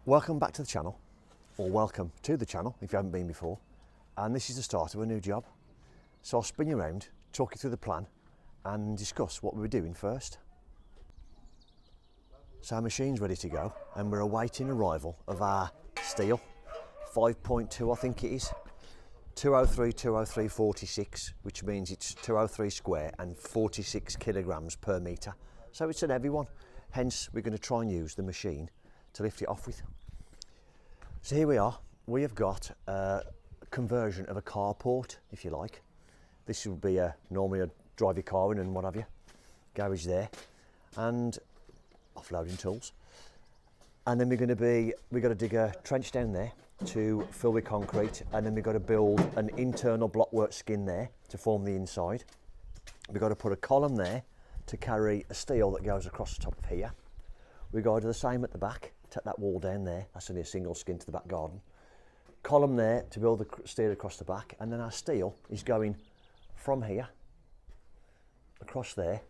Welcome back to the channel, or welcome to the channel if you haven't been before, and this is the start of a new job. So I'll spin you around, talk you through the plan and discuss what we're doing first. So our machine's ready to go and we're awaiting arrival of our steel, 5.2 I think it is, 203, 46, which means it's 203 square and 46 kilograms per metre. So it's an heavy one, hence we're going to try and use the machine to lift it off with. So here we are, we have got a conversion of a carport, if you like. This would be normally a drive your car in and what have you, garage there, and offloading tools. And then we've got to dig a trench down there to fill with concrete, and then we've got to build an internal blockwork skin there to form the inside. We've got to put a column there to carry a steel that goes across the top of here. We've got to do the same at the back. Take that wall down there, that's only a single skin to the back garden. Column there to build the steel across the back, and then our steel is going from here, across there,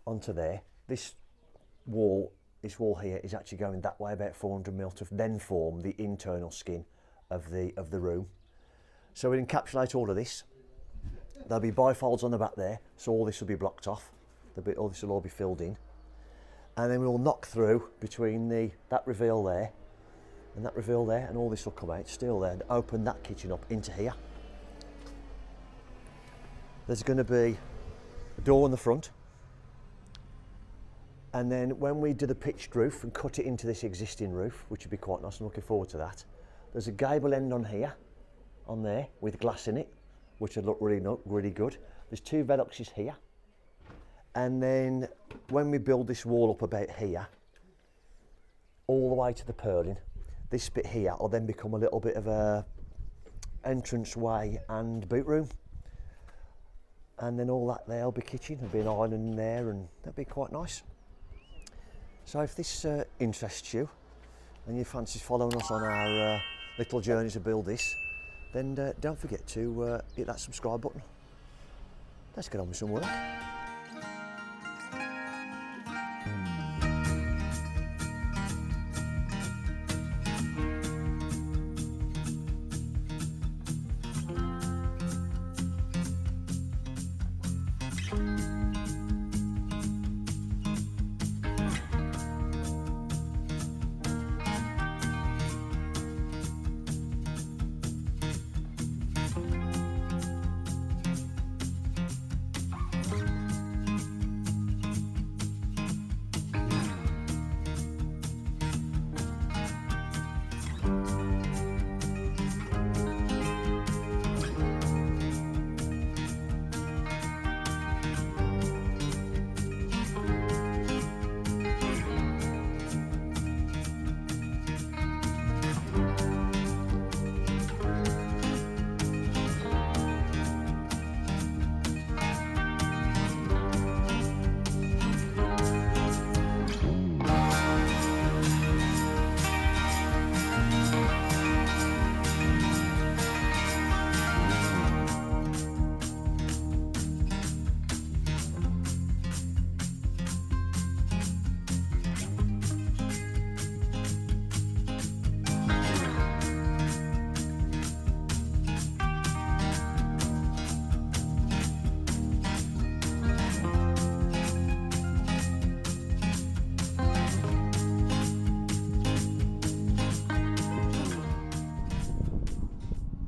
onto there. This wall here is actually going that way about 400 mil to then form the internal skin of the room. So we encapsulate all of this. There'll be bifolds on the back there, so all this will be blocked off. All this will all be filled in. And then we'll knock through between that reveal there and that reveal there, and all this will come out still there and open that kitchen up into here. There's going to be a door on the front, and then when we do the pitched roof and cut it into this existing roof, which would be quite nice, I'm looking forward to that, there's a gable end on here, on there, with glass in it, which would look really good. There's two velluxes here. And then when we build this wall up about here, all the way to the purling, this bit here will then become a little bit of a entrance way and boot room. And then all that there will be kitchen, there'll be an island in there, and that'll be quite nice. So if this interests you and you fancy following us on our little journey to build this, then don't forget to hit that subscribe button. Let's get on with some work.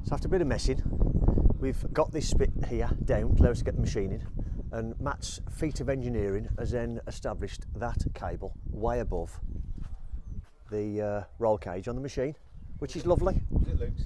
So after a bit of messing, we've got this bit here down to allow us to get the machine in, and Matt's feat of engineering has then established that cable way above the roll cage on the machine, which is lovely. It looks.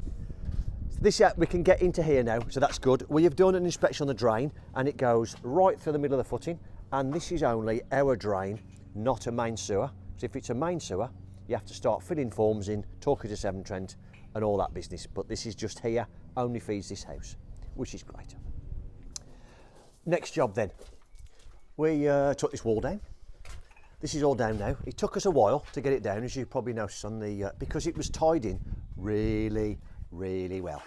So this we can get into here now, so that's good. We have done an inspection on the drain, and it goes right through the middle of the footing, and this is only our drain, not a main sewer. So if it's a main sewer, you have to start filling forms in, talking to Severn Trent and all that business, but this is just here, only feeds this house, which is great. Next job then, we took this wall down. This is all down now. It took us a while to get it down, as you probably noticed on the, because it was tied in really, really well.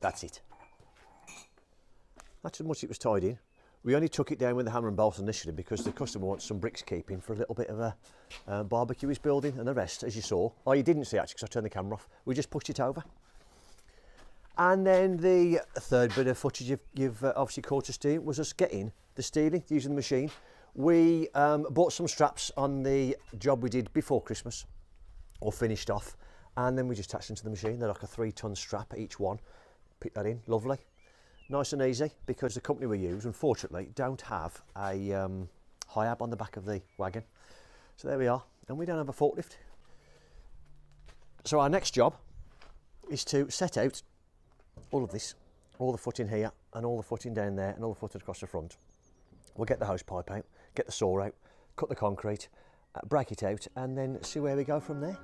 That's it. That's how much it was tied in. We only took it down with the hammer and bolts initially because the customer wants some bricks keeping for a little bit of a barbecue he's building, and the rest, as you saw, oh, you didn't see actually because I turned the camera off, we just pushed it over. And then the third bit of footage you've obviously caught us doing was us getting the steeling, using the machine. We bought some straps on the job we did before Christmas, or finished off, and then we just attached them to the machine. They're like a 3-ton strap each one. Pick that in, lovely. Nice and easy, because the company we use, unfortunately, don't have a high-ab on the back of the wagon. So there we are, and we don't have a forklift. So our next job is to set out all of this, all the footing here, and all the footing down there, and all the footing across the front. We'll get the hose pipe out, get the saw out, cut the concrete, break it out, and then see where we go from there.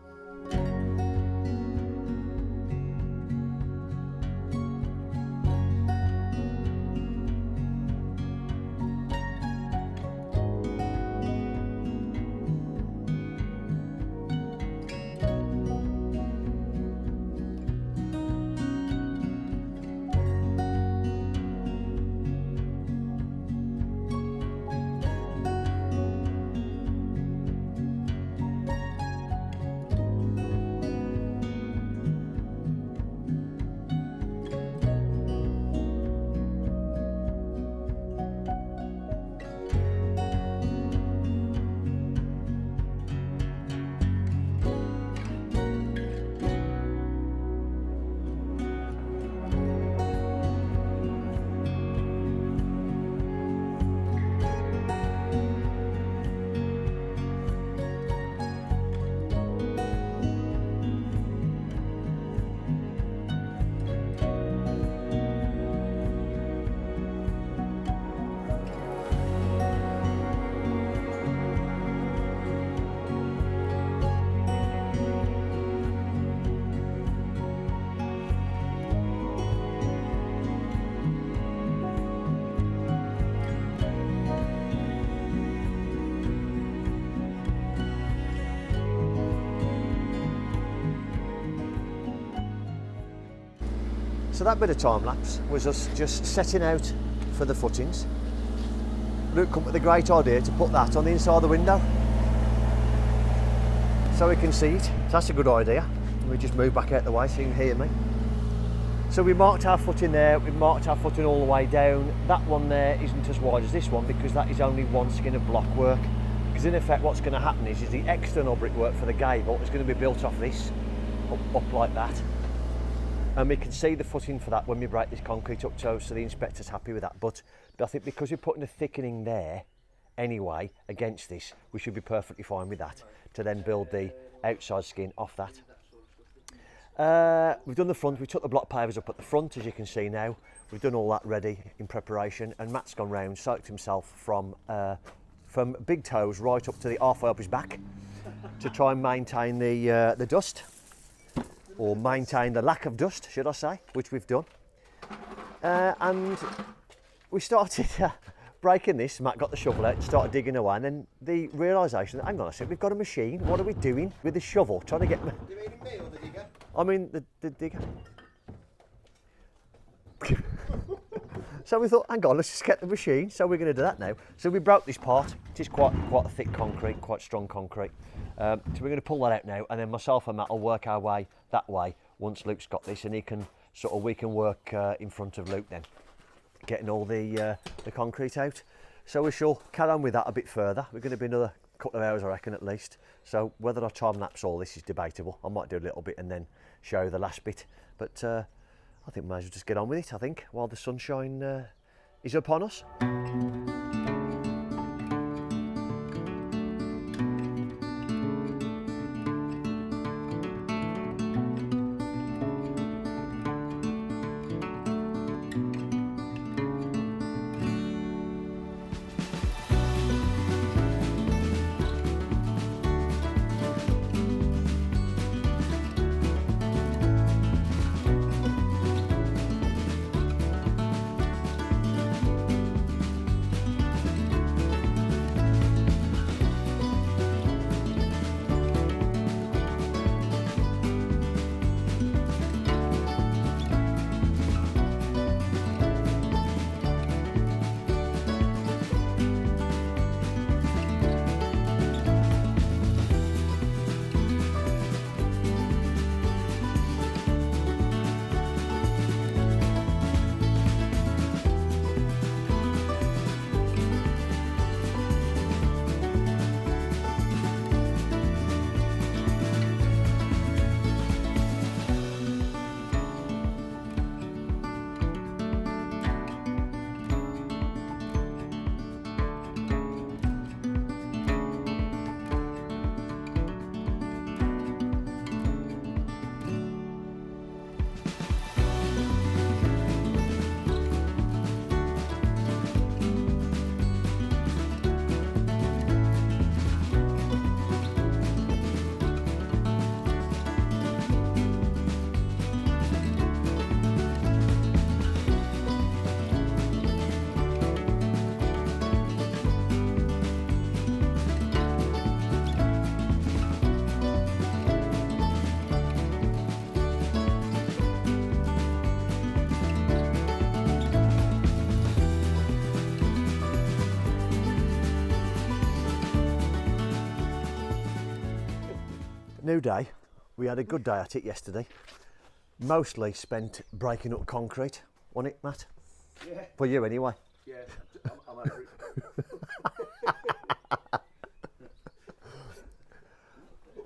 So that bit of time lapse was us just setting out for the footings. Luke come up with a great idea to put that on the inside of the window so we can see it. That's a good idea. We just move back out the way so you can hear me. So we marked our footing there, we marked our footing all the way down. That one there isn't as wide as this one because that is only one skin of block work. Because in effect what's going to happen is the external brickwork for the gable is going to be built off this, up like that. And we can see the footing for that when we break this concrete up so the inspector's happy with that. But I think because we're putting a thickening there anyway against this, we should be perfectly fine with that to then build the outside skin off that. We've done the front, we took the block pavers up at the front as you can see now. We've done all that ready in preparation, and Matt's gone round, soaked himself from big toes right up to the halfway up his back to try and maintain the dust. Or maintain the lack of dust, should I say, which we've done. And we started breaking this. Matt got the shovel out and started digging away, and then the realisation that, hang on a second, we've got a machine, what are we doing with the shovel? Trying to get... You meaning me or the digger? I mean the digger. So we thought, hang on, let's just get the machine. So we're going to do that now. So we broke this part. It is quite a thick concrete, quite strong concrete. So we're going to pull that out now, and then myself and Matt will work our way that way once Luke's got this, and we can work in front of Luke then, getting all the concrete out. So we shall carry on with that a bit further. We're going to be another couple of hours, I reckon, at least. So whether I time lapse all this is debatable. I might do a little bit and then show you the last bit, but I think we might as well just get on with it, I think, while the sunshine is upon us. New day. We had a good day at it yesterday. Mostly spent breaking up concrete, wasn't it, Matt? Yeah. For you anyway. Yeah, I'm over it.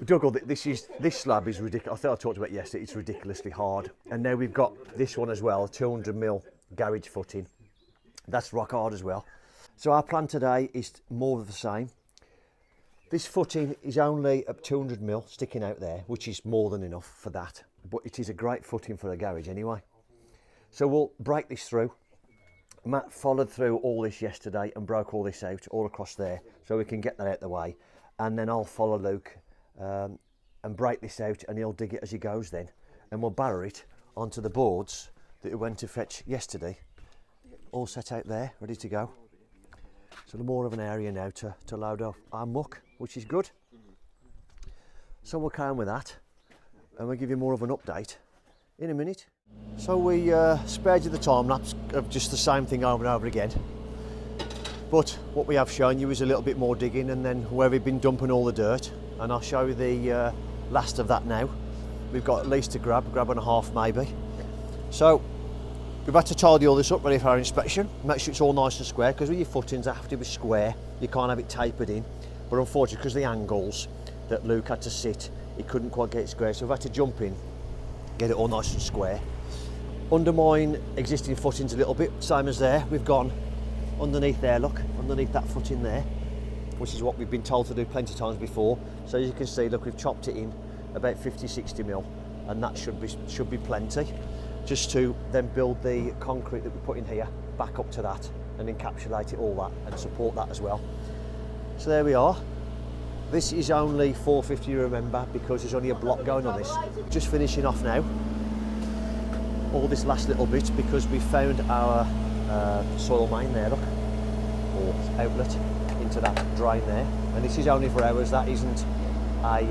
Dougal, this slab is ridiculous. I thought I talked about it yesterday. It's ridiculously hard, and now we've got this one as well, 200mm garage footing. That's rock hard as well. So our plan today is more of the same. This footing is only at 200mm sticking out there, which is more than enough for that. But it is a great footing for a garage anyway. So we'll break this through. Matt followed through all this yesterday and broke all this out all across there, so we can get that out the way. And then I'll follow Luke and break this out, and he'll dig it as he goes then. And we'll barrow it onto the boards that we went to fetch yesterday. All set out there, ready to go. So more of an area now to load up our muck, which is good. So we'll carry on with that, and we'll give you more of an update in a minute. So we spared you the time lapse of just the same thing over and over again. But what we have shown you is a little bit more digging, and then where we've been dumping all the dirt. And I'll show you the last of that now. We've got at least a grab and a half maybe. So we've had to tidy all this up ready for our inspection. Make sure it's all nice and square, because with your footings they have to be square. You can't have it tapered in. But unfortunately, because of the angles that Luke had to sit, he couldn't quite get it square. So we've had to jump in, get it all nice and square. Undermine existing footings a little bit, same as there. We've gone underneath there, look, underneath that footing there, which is what we've been told to do plenty of times before. So as you can see, look, we've chopped it in about 50-60mm, and that should be plenty, just to then build the concrete that we put in here back up to that and encapsulate it all that and support that as well. So there we are. This is only 450, remember, because there's only a block going on this. Just finishing off now all this last little bit, because we found our soil main there, look, or outlet into that drain there, and this is only for ours. That isn't a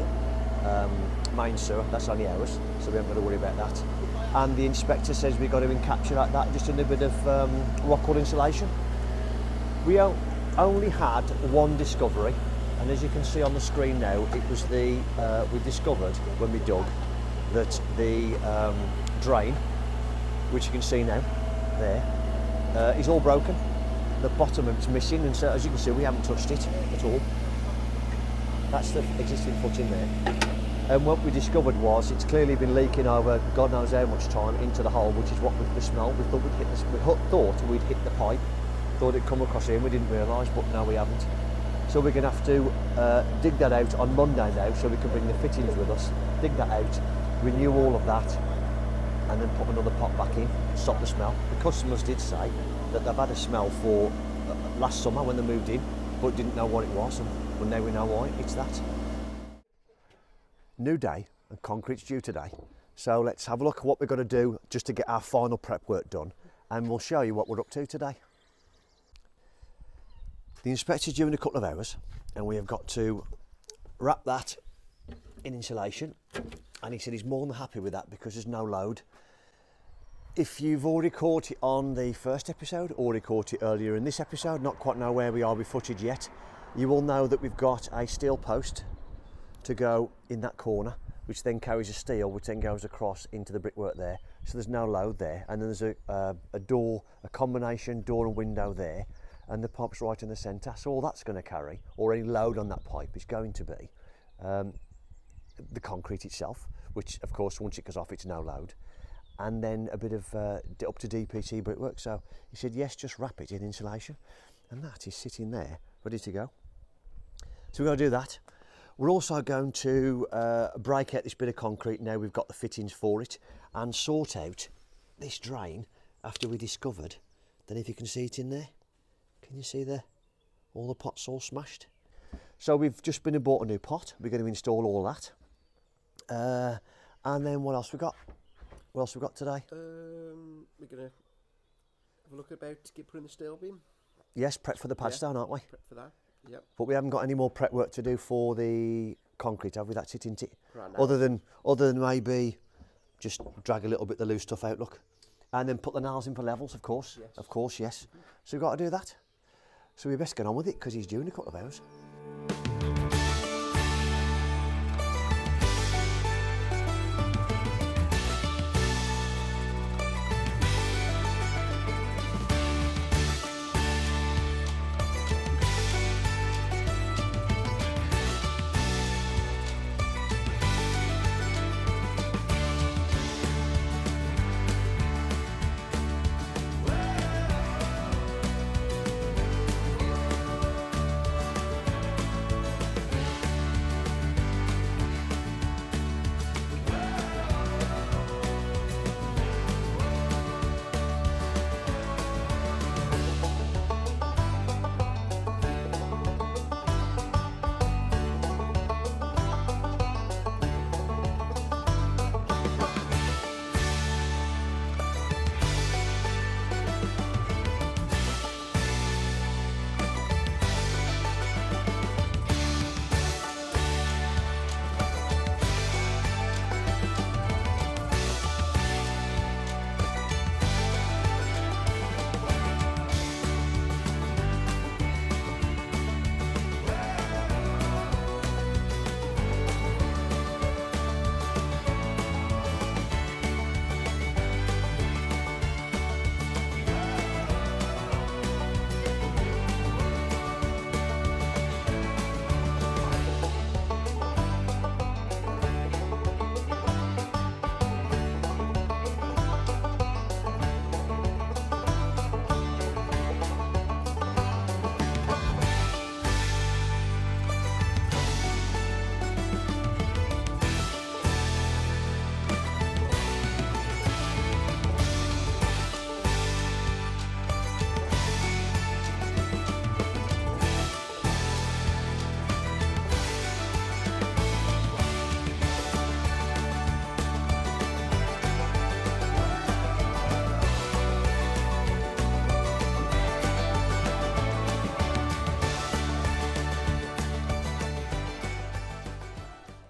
main sewer, that's only ours, so we haven't got to worry about that. And the inspector says we've got to encapsulate that just in a bit of rock wool insulation. We only had one discovery, and as you can see on the screen now, it was we discovered when we dug that the drain, which you can see now there, is all broken. The bottom of it's missing, and so as you can see, we haven't touched it at all. That's the existing footing there. And what we discovered was it's clearly been leaking over God knows how much time into the hole, which is what with the smell. We thought we'd hit the pipe, thought it'd come across here, and we didn't realise, but no, we haven't. So we're going to have to dig that out on Monday now, so we can bring the fittings with us, dig that out, renew all of that, and then put another pot back in, stop the smell. The customers did say that they've had a smell for last summer when they moved in, but didn't know what it was, and now we know why. It's that. New day, and concrete's due today. So let's have a look at what we're going to do just to get our final prep work done, and we'll show you what we're up to today. The inspector's due in a couple of hours, and we have got to wrap that in insulation, and he said he's more than happy with that because there's no load. If you've already caught it on the first episode, already caught it earlier in this episode, not quite know where we are with footage yet, you will know that we've got a steel post to go in that corner, which then carries a steel, which then goes across into the brickwork there. So there's no load there, and then there's a door, a combination door and window there, and the pipe's right in the centre. So all that's going to carry, or any load on that pipe, is going to be the concrete itself, which of course once it goes off it's no load, and then a bit of up to DPT brickwork. So he said yes, just wrap it in insulation, and that is sitting there ready to go. So we're going to do that. We're also going to break out this bit of concrete now we've got the fittings for it, and sort out this drain after we discovered, then if you can see it in there, can you see all the pots all smashed? So we've just been and bought a new pot. We're going to install all that. And then what else we got? What else we got today? We're going to have a look about putting the steel beam. Yes, prep for the pad stone, aren't we? Prep for that, yep. But we haven't got any more prep work to do for the concrete, have we? That's it, isn't it? Right, other than maybe just drag a little bit of the loose stuff out, look. And then put the nails in for levels, of course. Yes. Of course, yes. So we've got to do that. So we best get on with it, because he's due in a couple of hours.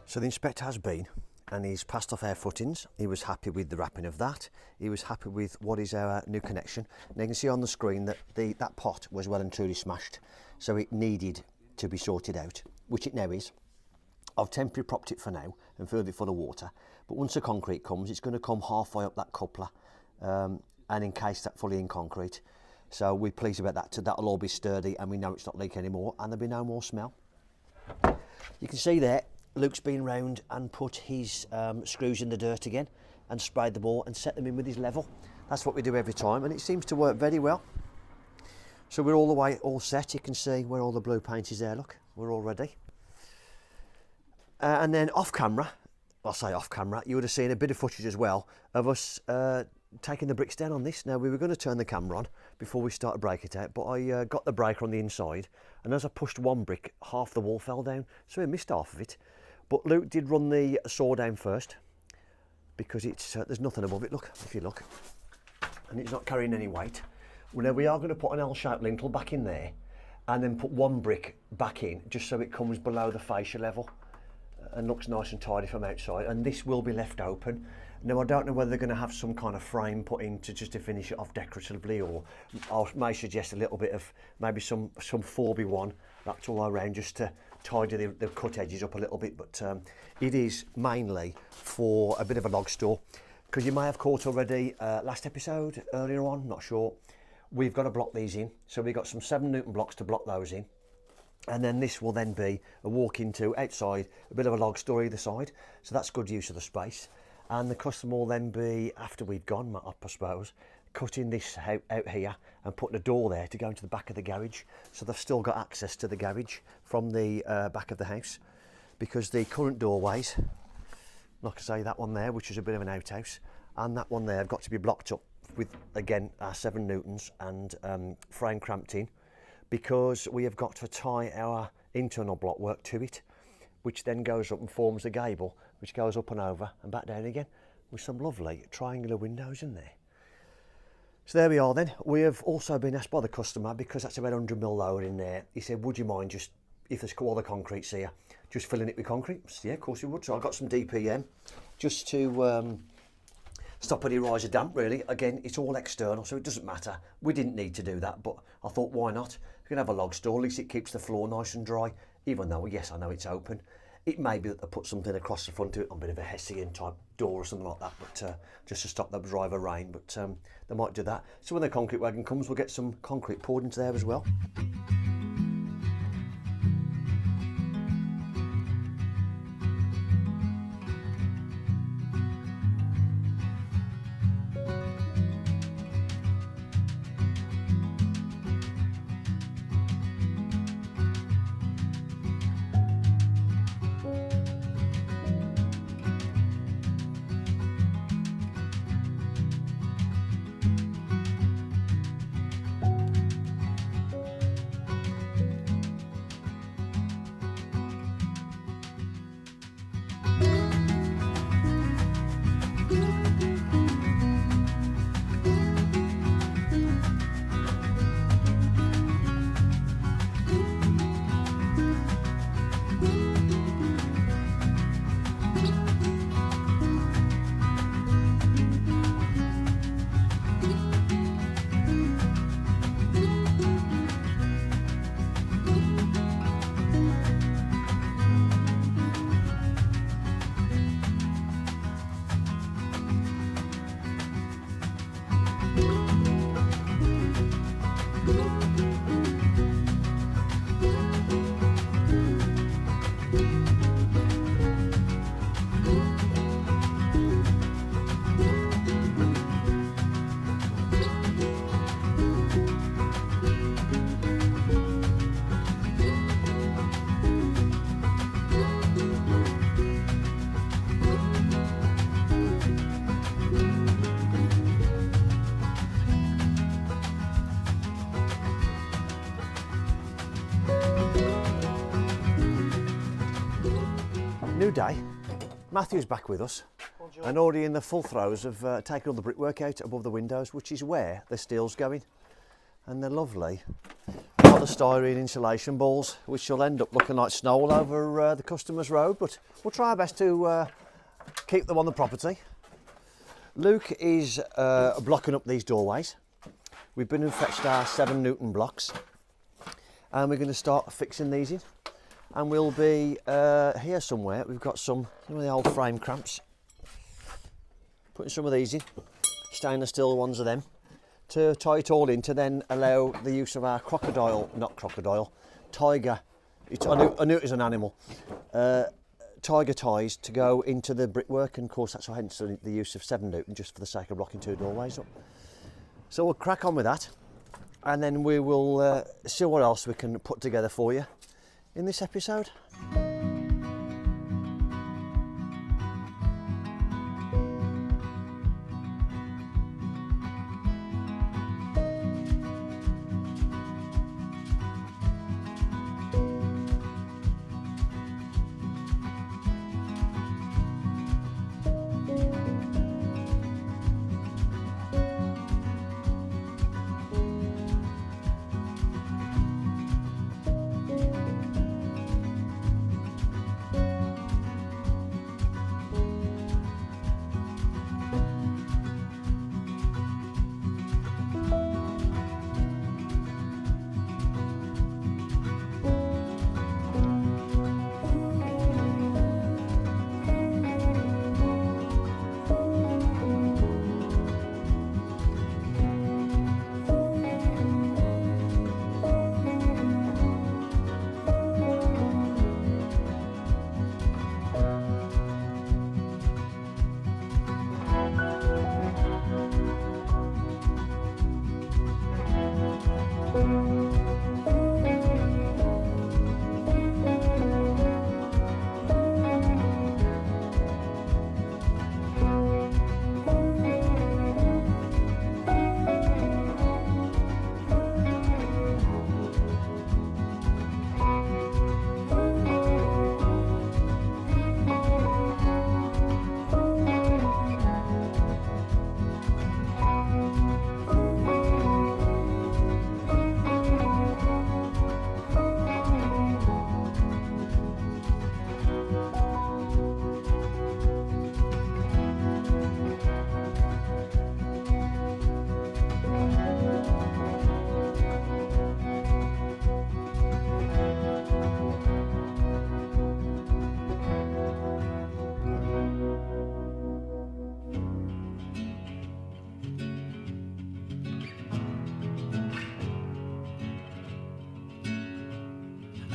So the inspector has been, and he's passed off our footings. He was happy with the wrapping of that. He was happy with what is our new connection. Now you can see on the screen that that pot was well and truly smashed, so it needed to be sorted out, which it now is. I've temporarily propped it for now and filled it full of water, but once the concrete comes, it's going to come halfway up that coupler and encase that fully in concrete. So we're pleased about that. So that'll all be sturdy, and we know it's not leaking anymore, and there'll be no more smell. You can see there, Luke's been round and put his screws in the dirt again and sprayed them all and set them in with his level. That's what we do every time, and it seems to work very well. So we're all the way all set. You can see where all the blue paint is there, look, we're all ready. And then off camera, I'll say off camera, you would have seen a bit of footage as well of us taking the bricks down on this. Now we were going to turn the camera on before we started breaking it out, but I got the breaker on the inside, and as I pushed one brick, half the wall fell down, so we missed half of it. But Luke did run the saw down first, because it's there's nothing above it, look, if you look, and it's not carrying any weight. Well, now we are going to put an L-shaped lintel back in there, and then put one brick back in, just so it comes below the fascia level and looks nice and tidy from outside, and this will be left open. Now I don't know whether they're going to have some kind of frame put in to finish it off decoratively, or I may suggest a little bit of maybe some 4x1 wrapped all around just to tidy the cut edges up a little bit, but it is mainly for a bit of a log store, because you may have caught already last episode, earlier on, not sure, we've got to block these in, so we've got some 7 Newton blocks to block those in. And then this will then be a walk into outside, a bit of a log store either side. So that's good use of the space. And the customer will then be, after we've gone, I suppose, cutting this out here and putting a door there to go into the back of the garage. So they've still got access to the garage from the back of the house, because the current doorways, like I say, that one there, which is a bit of an outhouse, and that one there have got to be blocked up with, again, our 7 Newtons and frame cramped in, because we have got to tie our internal blockwork to it, which then goes up and forms a gable, which goes up and over and back down again, with some lovely triangular windows in there. So there we are then. We have also been asked by the customer, because that's about 100mm lower in there, he said, would you mind just, if there's all the concrete's here, just filling it with concrete? I said, yeah, of course we would. So I got some DPM just to stop any rise of damp, really. Again, it's all external, so it doesn't matter. We didn't need to do that, but I thought, why not? You can have a log store, at least it keeps the floor nice and dry, even though, yes, I know it's open. It may be that they put something across the front of it, a bit of a Hessian type door or something like that, but just to stop the driver rain, but they might do that. So when the concrete wagon comes, we'll get some concrete poured into there as well. New day. Matthew's back with us, and already in the full throes of taking all the brickwork out above the windows, which is where the steel's going. And they're lovely polystyrene insulation balls, which will end up looking like snow all over the customer's road, but we'll try our best to keep them on the property. Luke is blocking up these doorways. We've been and fetched our 7 Newton blocks, and we're going to start fixing these in. And we'll be here somewhere. We've got some of the old frame cramps. Putting some of these in, stainless steel ones of them, to tie it all in, to then allow the use of our tiger. I knew it was an animal. Tiger ties to go into the brickwork, and of course that's hence the use of 7 Newton, just for the sake of blocking 2 doorways up. So we'll crack on with that, and then we will see what else we can put together for you in this episode.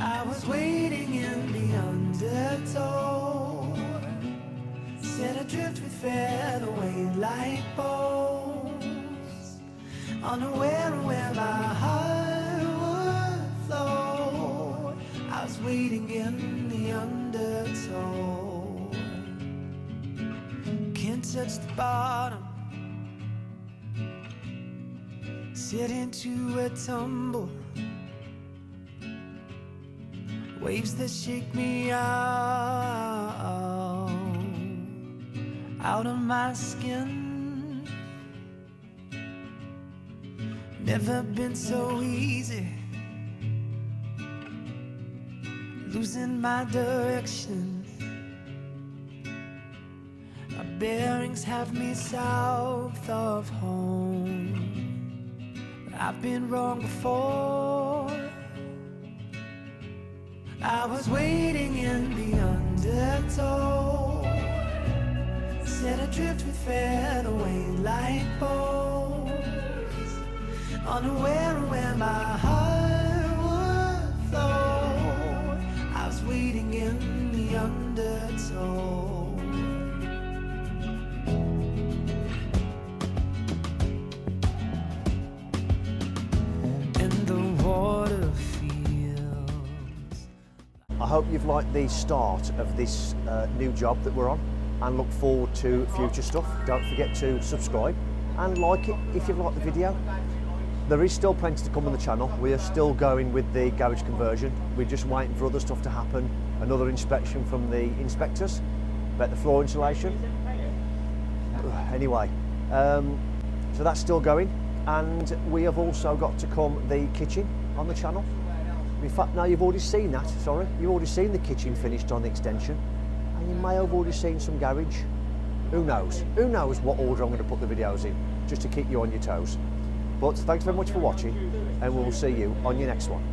I was waiting in the undertow, set adrift with featherweight light bones, unaware of where my heart would flow. I was waiting in the undertow, can't touch the bottom, sit into a tumble. Waves that shake me out of my skin. Never been so easy, losing my direction. My bearings have me south of home, but I've been wrong before. I was waiting in the undertow, set adrift with featherweight light bones, unaware of where my heart would flow. I was waiting in the undertow. And the water I hope you've liked the start of this new job that we're on, and look forward to future stuff. Don't forget to subscribe and like it if you've liked the video. There is still plenty to come on the channel. We are still going with the garage conversion. We're just waiting for other stuff to happen. Another inspection from the inspectors about the floor insulation. Anyway, so that's still going, and we have also got to come the kitchen. on the channel. In fact, now you've already seen that, sorry, you've already seen the kitchen finished on the extension, and you may have already seen some garage. Who knows? Who knows what order I'm going to put the videos in, just to keep you on your toes. But thanks very much for watching, and we'll see you on your next one.